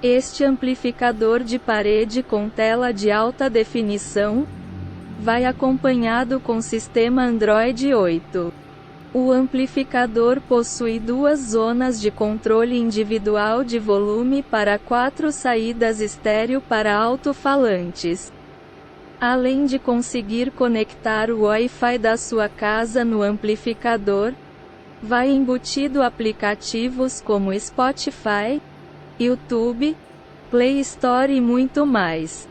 Este amplificador de parede com tela de alta definição vai acompanhado com sistema Android 8. O amplificador possui duas zonas de controle individual de volume para 4 saídas estéreo para alto-falantes. Além de conseguir conectar o Wi-Fi da sua casa no amplificador, vai embutido aplicativos como Spotify, YouTube, Play Store e muito mais.